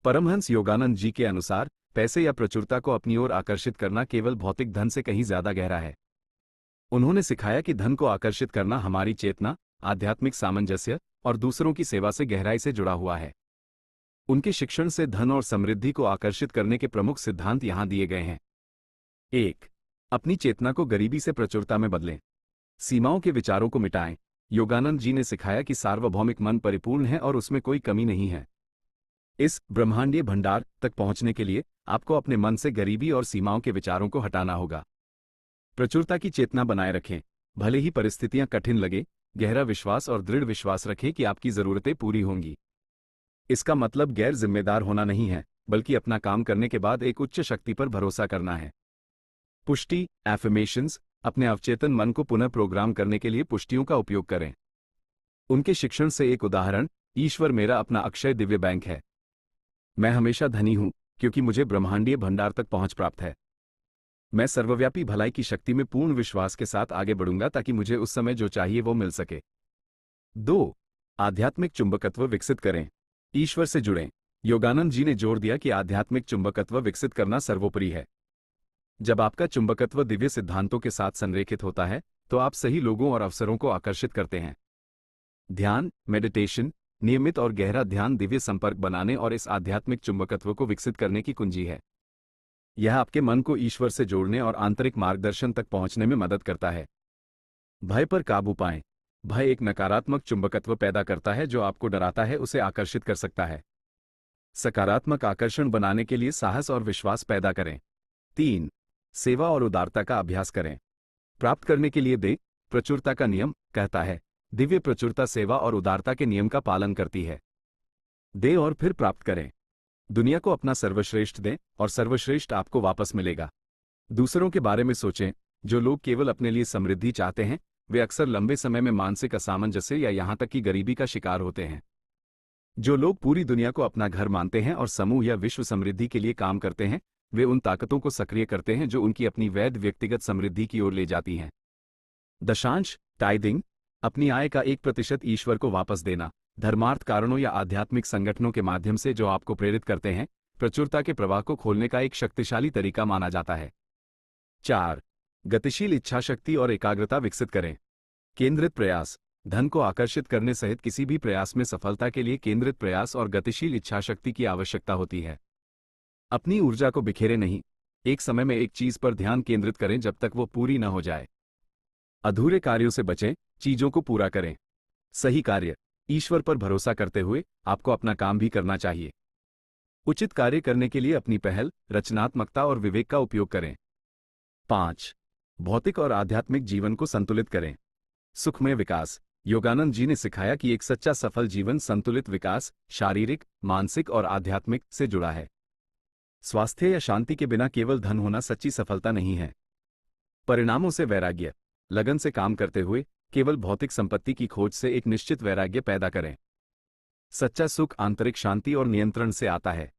परमहंस योगानंद जी के अनुसार पैसे या प्रचुरता को अपनी ओर आकर्षित करना केवल भौतिक धन से कहीं ज्यादा गहरा है। उन्होंने सिखाया कि धन को आकर्षित करना हमारी चेतना, आध्यात्मिक सामंजस्य और दूसरों की सेवा से गहराई से जुड़ा हुआ है। उनके शिक्षण से धन और समृद्धि को आकर्षित करने के प्रमुख सिद्धांत यहां दिए गए हैं। 1. अपनी चेतना को गरीबी से प्रचुरता में बदलें। सीमाओं के विचारों को मिटाएं। योगानंद जी ने सिखाया कि सार्वभौमिक मन परिपूर्ण है और उसमें कोई कमी नहीं है। इस ब्रह्मांडीय भंडार तक पहुंचने के लिए आपको अपने मन से गरीबी और सीमाओं के विचारों को हटाना होगा। प्रचुरता की चेतना बनाए रखें, भले ही परिस्थितियां कठिन लगे। गहरा विश्वास और दृढ़ विश्वास रखें कि आपकी जरूरतें पूरी होंगी। इसका मतलब गैर जिम्मेदार होना नहीं है, बल्कि अपना काम करने के बाद एक उच्च शक्ति पर भरोसा करना है। पुष्टि, एफर्मेशंस, अपने अवचेतन मन को पुनः प्रोग्राम करने के लिए पुष्टियों का उपयोग करें। उनके शिक्षण से एक उदाहरण, ईश्वर मेरा अपना अक्षय दिव्य बैंक है। मैं हमेशा धनी हूं क्योंकि मुझे ब्रह्मांडीय भंडार तक पहुंच प्राप्त है। मैं सर्वव्यापी भलाई की शक्ति में पूर्ण विश्वास के साथ आगे बढ़ूंगा ताकि मुझे उस समय जो चाहिए वो मिल सके। 2. आध्यात्मिक चुंबकत्व विकसित करें। ईश्वर से जुड़ें। योगानंद जी ने जोर दिया कि आध्यात्मिक चुंबकत्व विकसित करना सर्वोपरि है। जब आपका चुंबकत्व दिव्य सिद्धांतों के साथ संरेखित होता है तो आप सही लोगों और अवसरों को आकर्षित करते हैं। ध्यान, मेडिटेशन, नियमित और गहरा ध्यान दिव्य संपर्क बनाने और इस आध्यात्मिक चुंबकत्व को विकसित करने की कुंजी है। यह आपके मन को ईश्वर से जोड़ने और आंतरिक मार्गदर्शन तक पहुंचने में मदद करता है। भय पर काबू पाएं। भय एक नकारात्मक चुंबकत्व पैदा करता है जो आपको डराता है, उसे आकर्षित कर सकता है। सकारात्मक आकर्षण बनाने के लिए साहस और विश्वास पैदा करें। 3. सेवा और उदारता का अभ्यास करें। प्राप्त करने के लिए दे। प्रचुरता का नियम कहता है, दिव्य प्रचुरता सेवा और उदारता के नियम का पालन करती है। दे और फिर प्राप्त करें। दुनिया को अपना सर्वश्रेष्ठ दें और सर्वश्रेष्ठ आपको वापस मिलेगा। दूसरों के बारे में सोचें। जो लोग केवल अपने लिए समृद्धि चाहते हैं वे अक्सर लंबे समय में मानसिक असामंजस्य या यहां तक कि गरीबी का शिकार होते हैं। जो लोग पूरी दुनिया को अपना घर मानते हैं और समूह या विश्व समृद्धि के लिए काम करते हैं वे उन ताकतों को सक्रिय करते हैं जो उनकी अपनी वैध व्यक्तिगत समृद्धि की ओर ले जाती हैं। दशांश, टाइदिंग, अपनी आय का 1% ईश्वर को वापस देना, धर्मार्थ कारणों या आध्यात्मिक संगठनों के माध्यम से जो आपको प्रेरित करते हैं, प्रचुरता के प्रवाह को खोलने का एक शक्तिशाली तरीका माना जाता है। 4. गतिशील इच्छाशक्ति और एकाग्रता विकसित करें। केंद्रित प्रयास, धन को आकर्षित करने सहित किसी भी प्रयास में सफलता के लिए केंद्रित प्रयास और गतिशील इच्छाशक्ति की आवश्यकता होती है। अपनी ऊर्जा को बिखेरे नहीं, एक समय में एक चीज पर ध्यान केंद्रित करें जब तक वो पूरी न हो जाए। अधूरे कार्यों से बचें, चीजों को पूरा करें। सही कार्य, ईश्वर पर भरोसा करते हुए आपको अपना काम भी करना चाहिए। उचित कार्य करने के लिए अपनी पहल, रचनात्मकता और विवेक का उपयोग करें। 5. भौतिक और आध्यात्मिक जीवन को संतुलित करें। सुखमय विकास, योगानंद जी ने सिखाया कि एक सच्चा सफल जीवन संतुलित विकास, शारीरिक, मानसिक और आध्यात्मिक से जुड़ा है। स्वास्थ्य या शांति के बिना केवल धन होना सच्ची सफलता नहीं है। परिणामों से वैराग्य, लगन से काम करते हुए केवल भौतिक संपत्ति की खोज से एक निश्चित वैराग्य पैदा करें। सच्चा सुख आंतरिक शांति और नियंत्रण से आता है।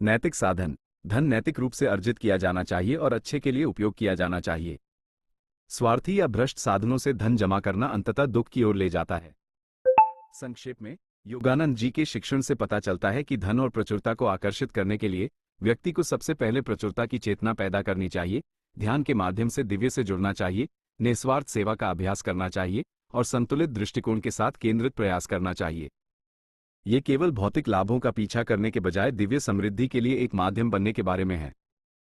नैतिक साधन, धन नैतिक रूप से अर्जित किया जाना चाहिए और अच्छे के लिए उपयोग किया जाना चाहिए। स्वार्थी या भ्रष्ट साधनों से धन जमा करना अंततः दुख की ओर ले जाता है। संक्षेप में, योगानंद जी के शिक्षण से पता चलता है कि धन और प्रचुरता को आकर्षित करने के लिए व्यक्ति को सबसे पहले प्रचुरता की चेतना पैदा करनी चाहिए, ध्यान के माध्यम से दिव्य से जुड़ना चाहिए, निस्वार्थ सेवा का अभ्यास करना चाहिए और संतुलित दृष्टिकोण के साथ केंद्रित प्रयास करना चाहिए। ये केवल भौतिक लाभों का पीछा करने के बजाय दिव्य समृद्धि के लिए एक माध्यम बनने के बारे में है।